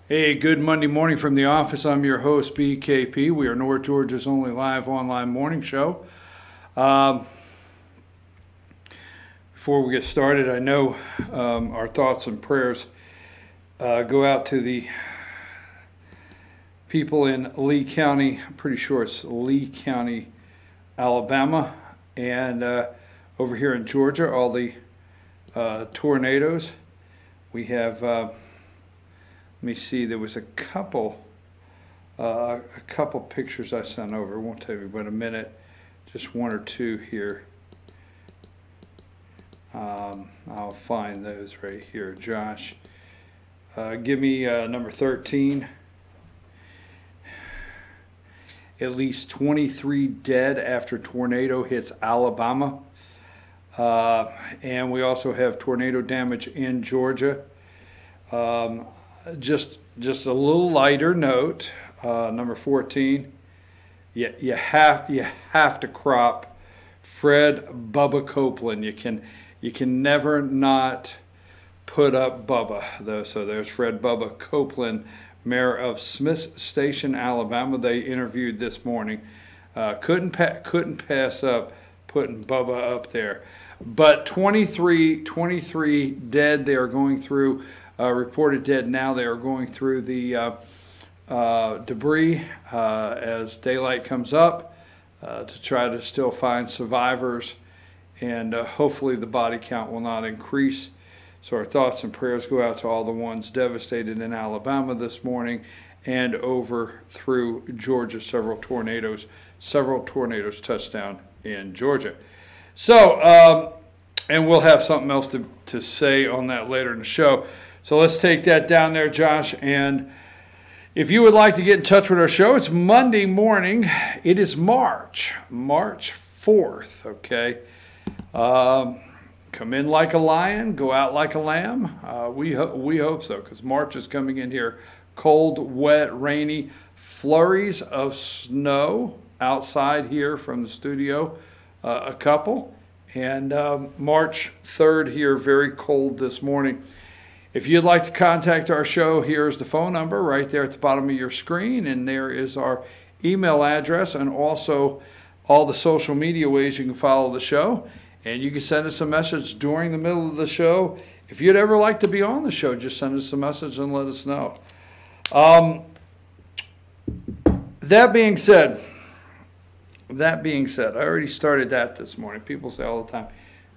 Hey, good Monday morning from the office. I'm your host, BKP. We are North Georgia's only live online morning show. Before we get started, I know our thoughts and prayers go out to the people in Lee County. I'm pretty sure it's Lee County, Alabama, and over here in Georgia, all the tornadoes. We have... let me see, there was a couple pictures I sent over. It won't take me but a minute, just one or two here. I'll find those right here. Josh, give me number 13. At least 23 dead after tornado hits Alabama. And we also have tornado damage in Georgia. Just a little lighter note, number 14. You have to crop Fred Bubba Copeland. You can never not put up Bubba though. So there's Fred Bubba Copeland, mayor of Smith Station, Alabama. They interviewed this morning. Couldn't pass up putting Bubba up there. But 23 dead. They are going through. Reported dead now. They are going through the debris as daylight comes up to try to still find survivors, and hopefully the body count will not increase. So our thoughts and prayers go out to all the ones devastated in Alabama this morning and over through Georgia. Several tornadoes touched down in Georgia. So, and we'll have something else to say on that later in the show. So let's take that down there, Josh. And if you would like to get in touch with our show, it's Monday morning. It is March 4th, okay? Come in like a lion, go out like a lamb. We hope so, because March is coming in here cold, wet, rainy, flurries of snow outside here from the studio, a couple. And March 3rd here, very cold this morning. If you'd like to contact our show, here's the phone number right there at the bottom of your screen, and there is our email address and also all the social media ways you can follow the show. And you can send us a message during the middle of the show. If you'd ever like to be on the show, just send us a message and let us know. That being said, I already started that this morning. People say all the time,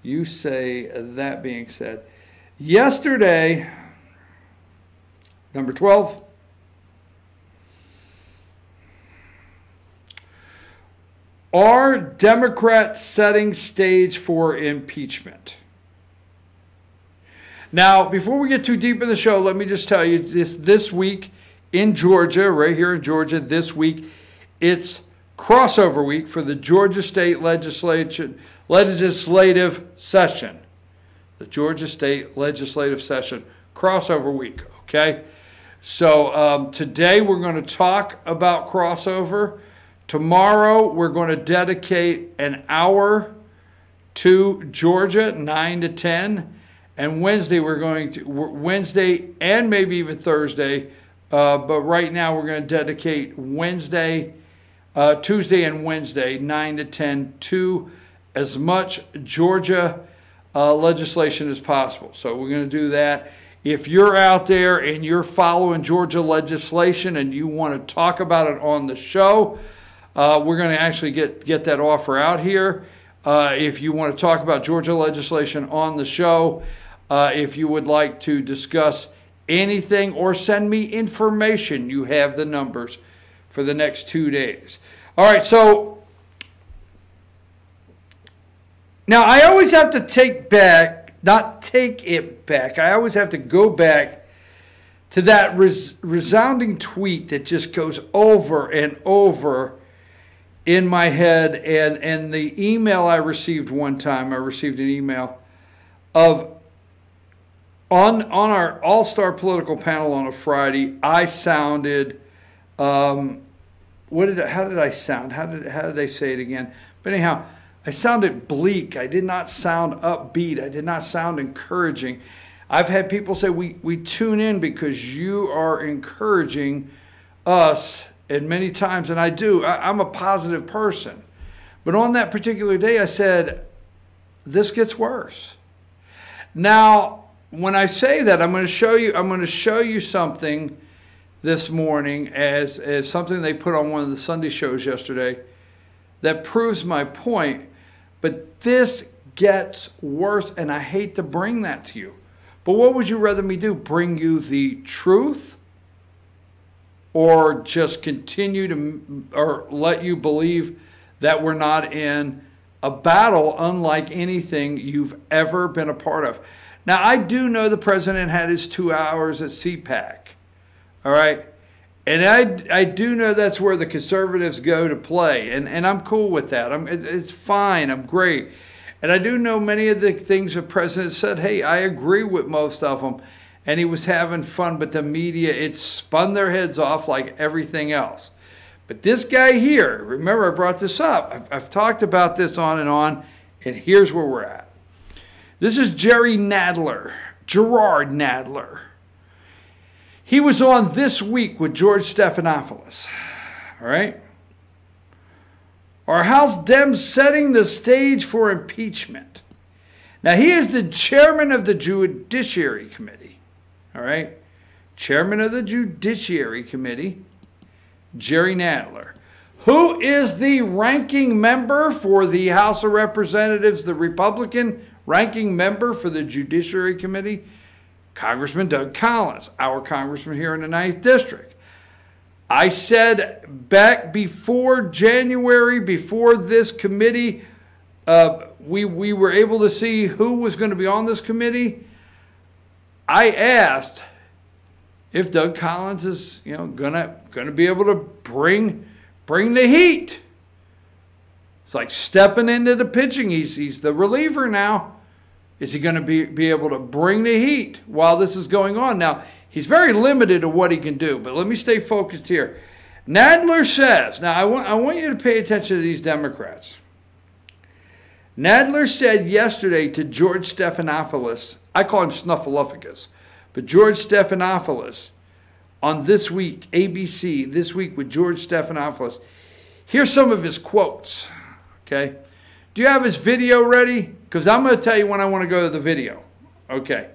you say that being said. Yesterday, number 12, are Democrats setting stage for impeachment? Now, before we get too deep in the show, let me just tell you this week in Georgia, right here in Georgia, this week, it's crossover week for the Georgia State legislative session. The Georgia State legislative session, crossover week, okay? So today we're going to talk about crossover. Tomorrow we're going to dedicate an hour to Georgia, 9 to 10. And Wednesday Wednesday and maybe even Thursday, but right now we're going to dedicate Tuesday and Wednesday, 9 to 10, to as much Georgia legislation as possible. So we're going to do that. If you're out there and you're following Georgia legislation and you want to talk about it on the show, we're going to actually get that offer out here. If you want to talk about Georgia legislation on the show, if you would like to discuss anything or send me information, you have the numbers for the next 2 days. All right, so now, I always have to I always have to go back to that resounding tweet that just goes over and over in my head. And the email I received one time, I received an email of, on our all-star political panel on a Friday, I sounded, how did I sound? How did they say it again? But anyhow, I sounded bleak. I did not sound upbeat. I did not sound encouraging. I've had people say, we tune in because you are encouraging us, and many times, and I do, I'm a positive person. But on that particular day, I said, this gets worse. Now, when I say that, I'm going to show you something this morning as something they put on one of the Sunday shows yesterday that proves my point. But this gets worse, and I hate to bring that to you. But what would you rather me do? Bring you the truth, or just continue to, or let you believe that we're not in a battle unlike anything you've ever been a part of? Now, I do know the president had his 2 hours at CPAC, all right? And I do know that's where the conservatives go to play, and I'm cool with that. It's fine. I'm great. And I do know many of the things the president said, hey, I agree with most of them, and he was having fun, but the media, it spun their heads off like everything else. But this guy here, remember I brought this up. I've talked about this on, and here's where we're at. This is Gerard Nadler. He was on This Week with George Stephanopoulos, all right? Are House Dems setting the stage for impeachment? Now, he is the chairman of the Judiciary Committee, all right? Chairman of the Judiciary Committee, Jerry Nadler. Who is the ranking member for the House of Representatives, the Republican ranking member for the Judiciary Committee? Congressman Doug Collins, our congressman here in the 9th District. I said back before January, before this committee, we were able to see who was going to be on this committee. I asked if Doug Collins is, gonna be able to bring the heat. It's like stepping into the pitching. He's the reliever now. Is he going to be able to bring the heat while this is going on? Now, he's very limited to what he can do, but let me stay focused here. Nadler says, now I want you to pay attention to these Democrats. Nadler said yesterday to George Stephanopoulos, I call him Snuffleupagus, but George Stephanopoulos on This Week, ABC, This Week with George Stephanopoulos. Here's some of his quotes, okay? Do you have his video ready? Because I'm going to tell you when I want to go to the video. Okay.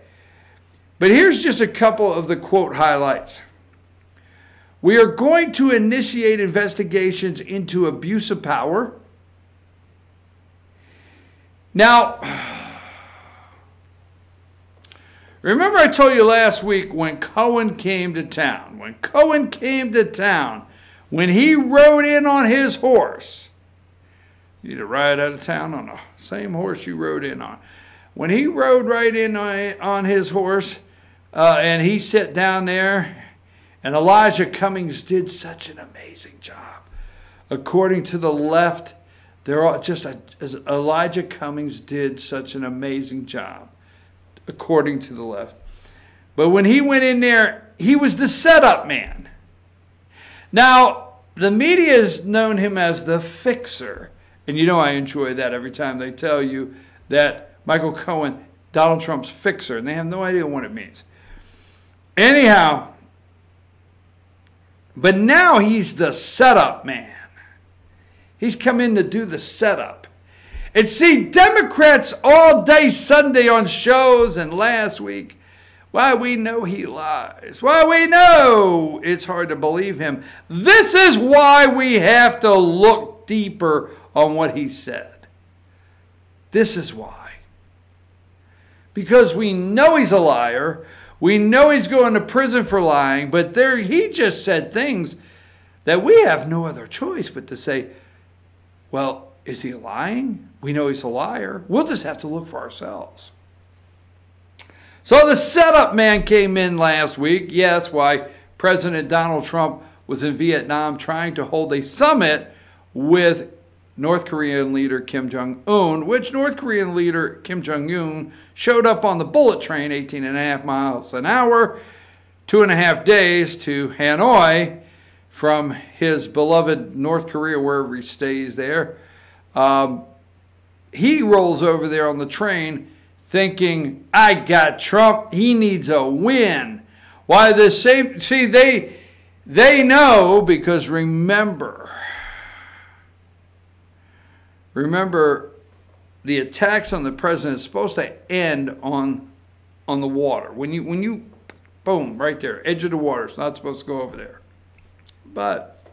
But here's just a couple of the quote highlights. We are going to initiate investigations into abuse of power. Now, remember I told you last week when Cohen came to town. When he rode in on his horse. You need to ride out of town on the same horse you rode in on. When he rode right in on his horse, and he sat down there, and Elijah Cummings did such an amazing job. According to the left, they're all just Elijah Cummings did such an amazing job, according to the left. But when he went in there, he was the setup man. Now, the media has known him as the fixer. And you know I enjoy that every time they tell you that Michael Cohen, Donald Trump's fixer, and they have no idea what it means. Anyhow, but now he's the setup man. He's come in to do the setup. And see, Democrats all day Sunday on shows and last week, why we know he lies. Why we know it's hard to believe him. This is why we have to look deeper on what he said. This is why. Because we know he's a liar. We know he's going to prison for lying. But he just said things that we have no other choice but to say, well, is he lying? We know he's a liar. We'll just have to look for ourselves. So the setup man came in last week. Yes, why President Donald Trump was in Vietnam trying to hold a summit with North Korean leader Kim Jong-un, which North Korean leader Kim Jong-un showed up on the bullet train 18.5 miles an hour, 2.5 days to Hanoi from his beloved North Korea, wherever he stays there. He rolls over there on the train thinking, I got Trump, he needs a win. Why the same, see, they know, because remember, the attacks on the president is supposed to end on the water. When you, boom, right there, edge of the water. It's not supposed to go over there. But,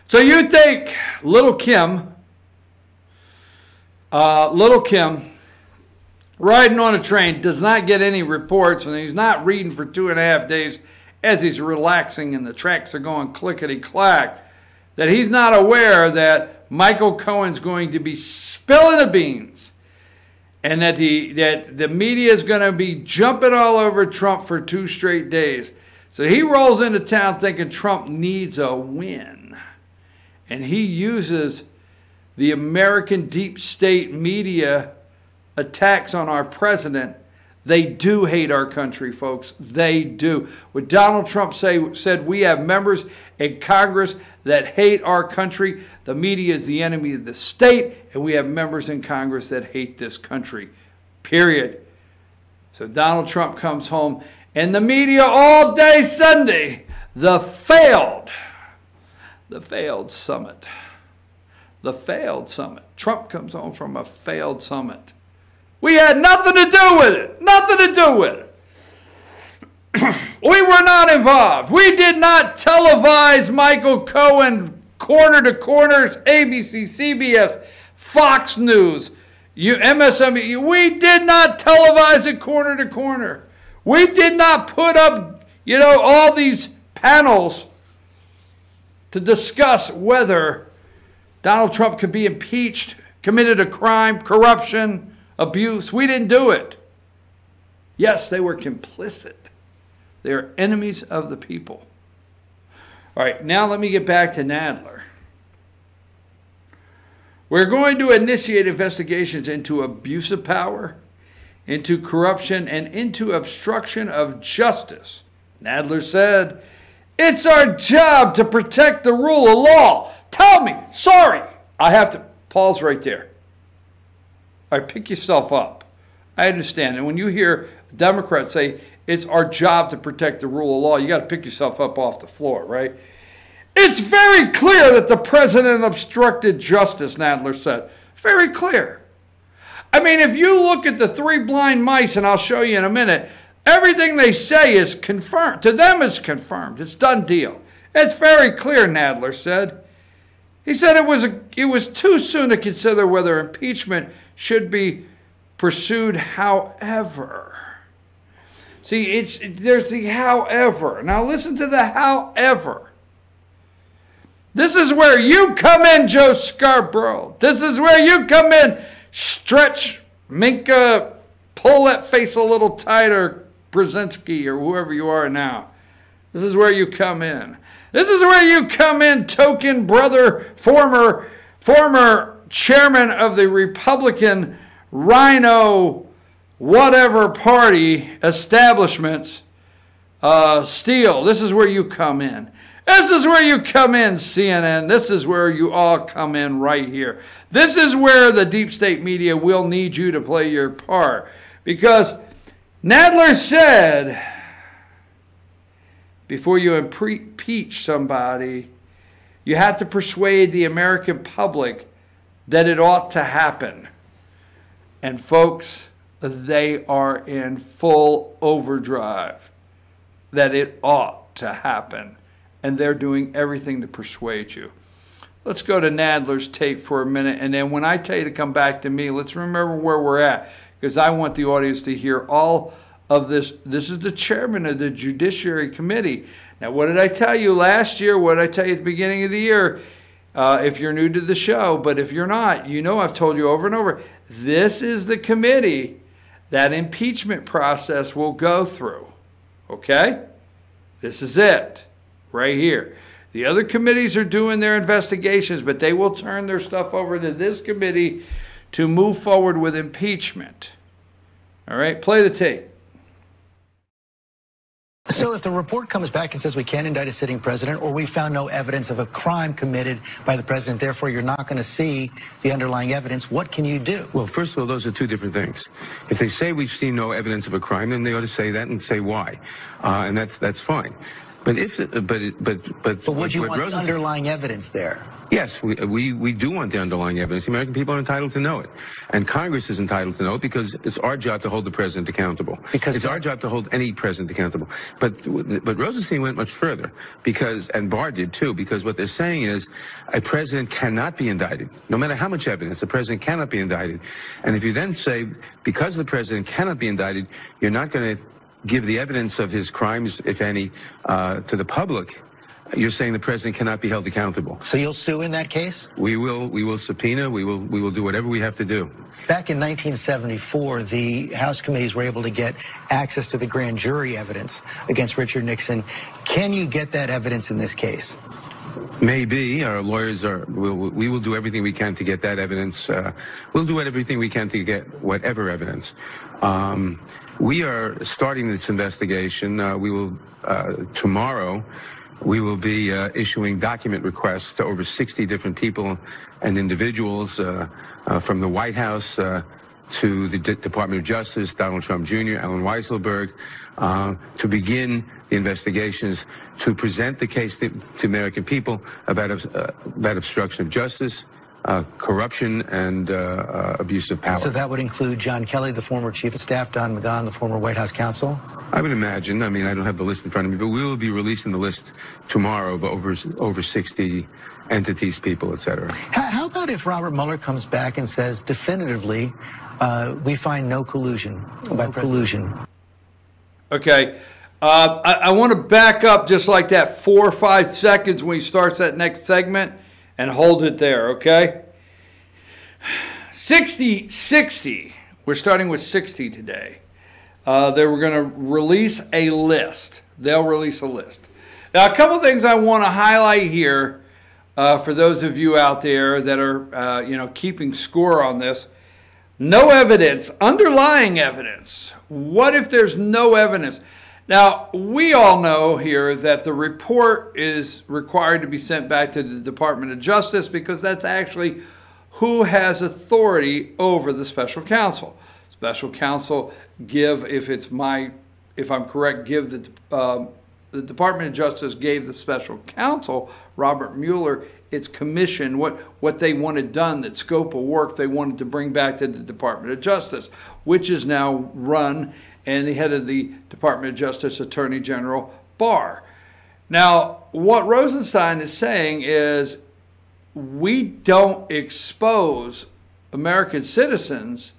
so you think little Kim, riding on a train, does not get any reports, and he's not reading for 2.5 days as he's relaxing and the tracks are going clickety-clack, that he's not aware that Michael Cohen's going to be spilling the beans, and that the media is going to be jumping all over Trump for 2 straight days. So he rolls into town thinking Trump needs a win, and he uses the American deep state media attacks on our president. They do hate our country, folks. They do. What Donald Trump said, we have members in Congress that hate our country. The media is the enemy of the state, and we have members in Congress that hate this country, period. So Donald Trump comes home, and the media all day Sunday, the failed summit. The failed summit. Trump comes home from a failed summit. We had nothing to do with it. Nothing to do with it. We were not involved. We did not televise Michael Cohen corner to corners, ABC, CBS, Fox News, MSNBC. We did not televise it corner to corner. We did not put up, all these panels to discuss whether Donald Trump could be impeached, committed a crime, corruption, abuse. We didn't do it. Yes, they were complicit. They are enemies of the people. All right, now let me get back to Nadler. We're going to initiate investigations into abuse of power, into corruption, and into obstruction of justice. Nadler said, it's our job to protect the rule of law. Tell me, sorry, I have to pause right there. All right, pick yourself up. I understand. And when you hear Democrats say it's our job to protect the rule of law, you got to pick yourself up off the floor, right? It's very clear that the president obstructed justice, Nadler said. Very clear. I mean, if you look at the 3 blind mice, and I'll show you in a minute, everything they say is confirmed. To them, it's confirmed. It's done deal. It's very clear, Nadler said. He said it was too soon to consider whether impeachment should be pursued. However, see, there's the however. Now listen to the however. This is where you come in, Joe Scarborough. This is where you come in. Stretch, Minka, pull that face a little tighter, Brzezinski, or whoever you are now. This is where you come in. This is where you come in, token brother, former chairman of the Republican Rhino whatever party establishments, Steele. This is where you come in. This is where you come in, CNN. This is where you all come in right here. This is where the deep state media will need you to play your part. Because Nadler said, before you impeach somebody, you have to persuade the American public that it ought to happen. And folks, they are in full overdrive that it ought to happen. And they're doing everything to persuade you. Let's go to Nadler's tape for a minute. And then when I tell you to come back to me, let's remember where we're at. Because I want the audience to hear all of this. This is the chairman of the Judiciary Committee. Now, what did I tell you last year? What did I tell you at the beginning of the year? If you're new to the show, but if you're not, you know I've told you over and over. This is the committee that impeachment process will go through. Okay? This is it. Right here. The other committees are doing their investigations, but they will turn their stuff over to this committee to move forward with impeachment. All right, play the tape. So if the report comes back and says we can't indict a sitting president, or we found no evidence of a crime committed by the president, therefore you're not going to see the underlying evidence, what can you do? Well, first of all, those are two different things. If they say we've seen no evidence of a crime, then they ought to say that and say why, and that's fine. But would you want the underlying evidence there? Yes, we do want the underlying evidence. The American people are entitled to know it. And Congress is entitled to know it because it's our job to hold the president accountable. Because it's our job to hold any president accountable. But Rosenstein went much further, and Barr did too, because what they're saying is a president cannot be indicted. No matter how much evidence, the president cannot be indicted. And if you then say, because the president cannot be indicted, you're not going to give the evidence of his crimes, if any, to the public, you're saying the president cannot be held accountable. So you'll sue in that case? We will subpoena. We will do whatever we have to do. Back in 1974, the House committees were able to get access to the grand jury evidence against Richard Nixon. Can you get that evidence in this case? Maybe. Our lawyers we will do everything we can to get that evidence. We'll do everything we can to get whatever evidence. We are starting this investigation. We will, tomorrow, we will be issuing document requests to over 60 different people and individuals from the White House to the Department of Justice, Donald Trump Jr., Alan Weisselberg, to begin the investigations, to present the case to American people about obstruction of justice, corruption, and abuse of power. So that would include John Kelly, the former chief of staff, Don McGahn, the former White House counsel? I would imagine. I mean, I don't have the list in front of me, but we will be releasing the list tomorrow of over 60 entities, people, et cetera. How about if Robert Mueller comes back and says definitively, we find no collusion by collusion? Okay. I want to back up just like that 4 or 5 seconds when he starts that next segment and hold it there, okay? 60. We're starting with 60 today. They were going to release a list. They'll release a list. Now, a couple things I want to highlight here for those of you out there that are, keeping score on this. No evidence, underlying evidence. What if there's no evidence? Now, we all know here that the report is required to be sent back to the Department of Justice because that's actually who has authority over the special counsel. Special counsel if I'm correct, the Department of Justice gave the special counsel, Robert Mueller, its commission, what they wanted done, that scope of work they wanted to bring back to the Department of Justice, which is now run, and the head of the Department of Justice, Attorney General Barr. Now, what Rosenstein is saying is we don't expose American citizens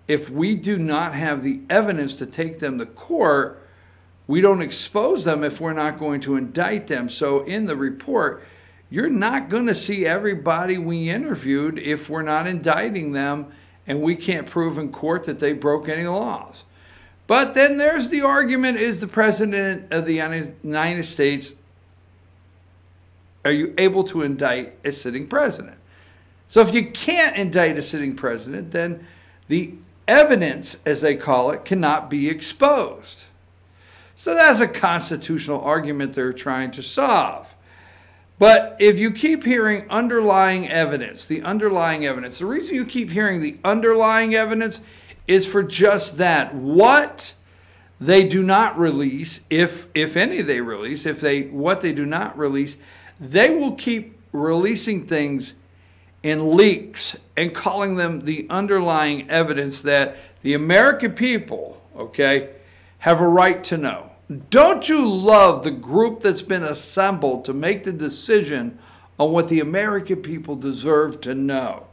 if we do not have the evidence to take them to court. We don't expose them if we're not going to indict them. So in the report, you're not going to see everybody we interviewed if we're not indicting them and we can't prove in court that they broke any laws. But then there's the argument, is the President of the United States, are you able to indict a sitting president? So if you can't indict a sitting president, then the evidence, as they call it, cannot be exposed. So that's a constitutional argument they're trying to solve. But if you keep hearing underlying evidence, the reason you keep hearing the underlying evidence is for just that. What they do not release, if any they release, what they do not release, they will keep releasing things in leaks and calling them the underlying evidence that the American people, okay, have a right to know. Don't you love the group that's been assembled to make the decision on what the American people deserve to know?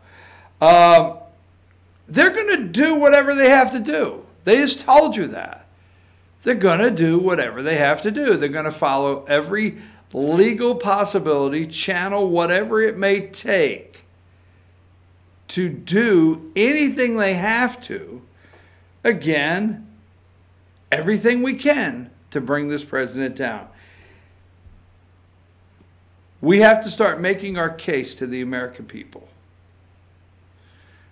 They're going to do whatever they have to do. They just told you that. They're going to do whatever they have to do. They're going to follow every legal possibility, channel whatever it may take to do anything they have to. Again, everything we can to bring this president down. We have to start making our case to the American people.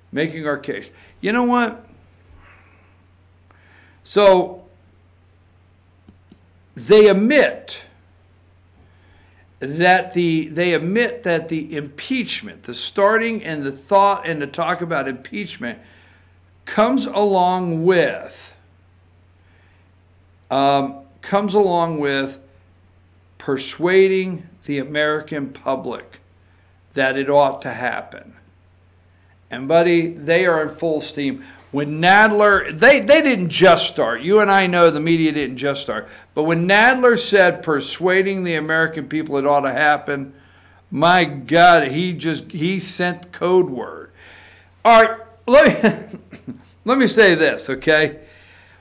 Making our case. You know what? So, they admit that the impeachment, the starting and the thought and the talk about impeachment comes along with persuading the American public that it ought to happen. And buddy, they are in full steam. When Nadler, they didn't just start. You and I know the media didn't just start. But when Nadler said persuading the American people it ought to happen, my God, he sent code word. All right, let me say this, okay?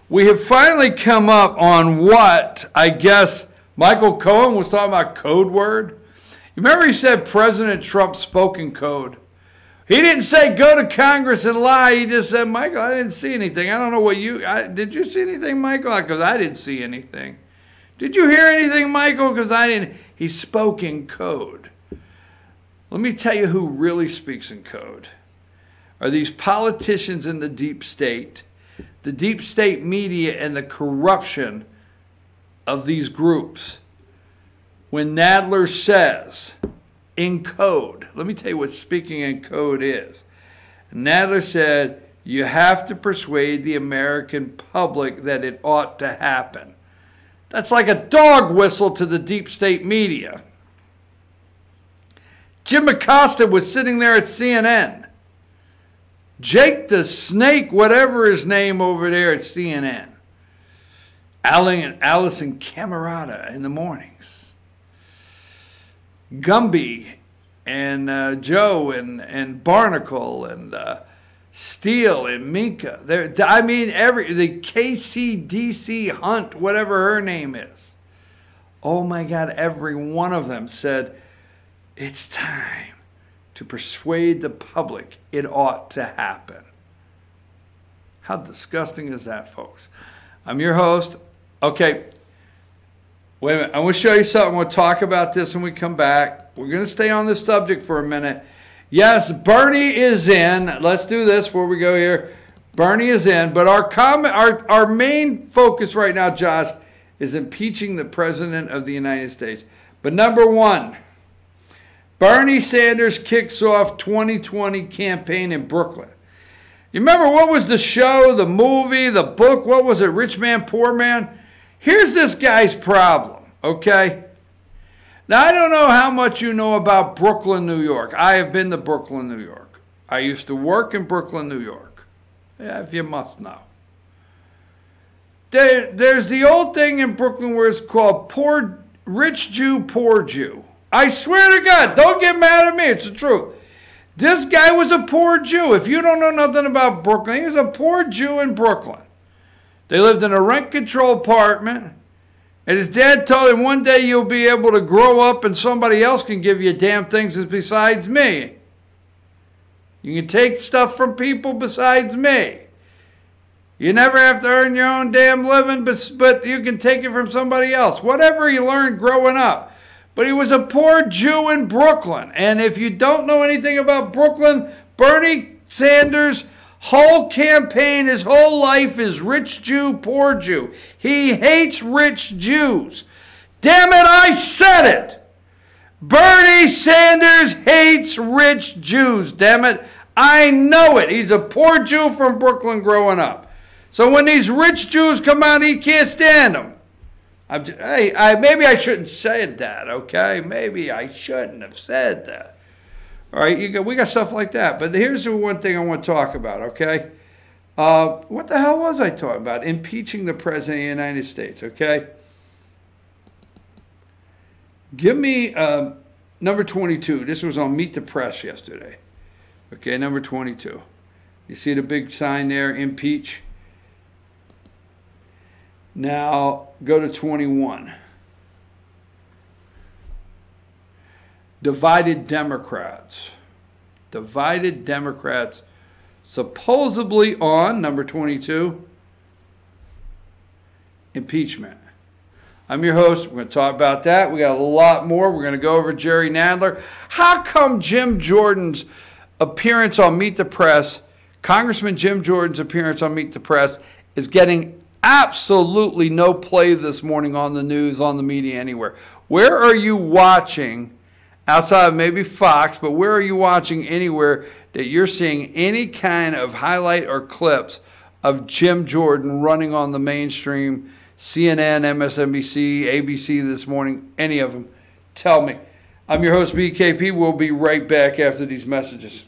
We have finally come up on what I guess Michael Cohen was talking about code word. You remember he said President Trump spoke in code. He didn't say go to Congress and lie. He just said, Michael, I didn't see anything. I don't know what did you see anything, Michael? Because I didn't see anything. Did you hear anything, Michael? Because I didn't. He spoke in code. Let me tell you who really speaks in code. Are these politicians in the deep state media, and the corruption of these groups. When Nadler says in code, let me tell you what speaking in code is. Nadler said, you have to persuade the American public that it ought to happen. That's like a dog whistle to the deep state media. Jim Acosta was sitting there at CNN. Jake the Snake, whatever his name over there at CNN. Allison Camerata in the mornings. Gumby and Joe and Barnacle and Steele and Minka. I mean, the KCDC Hunt, whatever her name is. Oh my God, every one of them said, it's time to persuade the public it ought to happen. How disgusting is that, folks? I'm your host. Okay, wait a minute. I want to show you something. We'll talk about this when we come back. We're going to stay on this subject for a minute. Yes, Bernie is in. Let's do this before we go here. Bernie is in, but our main focus right now, Josh, is impeaching the President of the United States. But number one, Bernie Sanders kicks off 2020 campaign in Brooklyn. You remember what was the show, the movie, the book? What was it? Rich Man, Poor Man? Here's this guy's problem, okay? Now, I don't know how much you know about Brooklyn, New York. I have been to Brooklyn, New York. I used to work in Brooklyn, New York. Yeah, if you must know. There's the old thing in Brooklyn where it's called rich Jew, poor Jew. I swear to God, don't get mad at me. It's the truth. This guy was a poor Jew. If you don't know nothing about Brooklyn, he was a poor Jew in Brooklyn. They lived in a rent-control apartment. And his dad told him, one day you'll be able to grow up and somebody else can give you damn things besides me. You can take stuff from people besides me. You never have to earn your own damn living, but you can take it from somebody else. Whatever he learned growing up. But he was a poor Jew in Brooklyn. And if you don't know anything about Brooklyn, Bernie Sanders' whole campaign, his whole life is rich Jew, poor Jew. He hates rich Jews. Damn it, I said it. Bernie Sanders hates rich Jews. Damn it, I know it. He's a poor Jew from Brooklyn growing up. So when these rich Jews come out, he can't stand them. Maybe I shouldn't have said that, okay? Maybe I shouldn't have said that. All right, we got stuff like that. But here's the one thing I want to talk about, okay? What the hell was I talking about? Impeaching the President of the United States, okay? Give me number 22. This was on Meet the Press yesterday. Okay, number 22. You see the big sign there, impeach? Now, go to 21. Divided Democrats. Divided Democrats supposedly on, number 22, impeachment. I'm your host. We're going to talk about that. We got a lot more. We're going to go over Jerry Nadler. How come Jim Jordan's appearance on Meet the Press, Congressman Jim Jordan's appearance on Meet the Press, is getting absolutely no play this morning on the news, on the media, anywhere. Where are you watching, outside of maybe Fox, but where are you watching anywhere that you're seeing any kind of highlight or clips of Jim Jordan running on the mainstream, CNN, MSNBC, ABC this morning, any of them? Tell me. I'm your host, BKP. We'll be right back after these messages.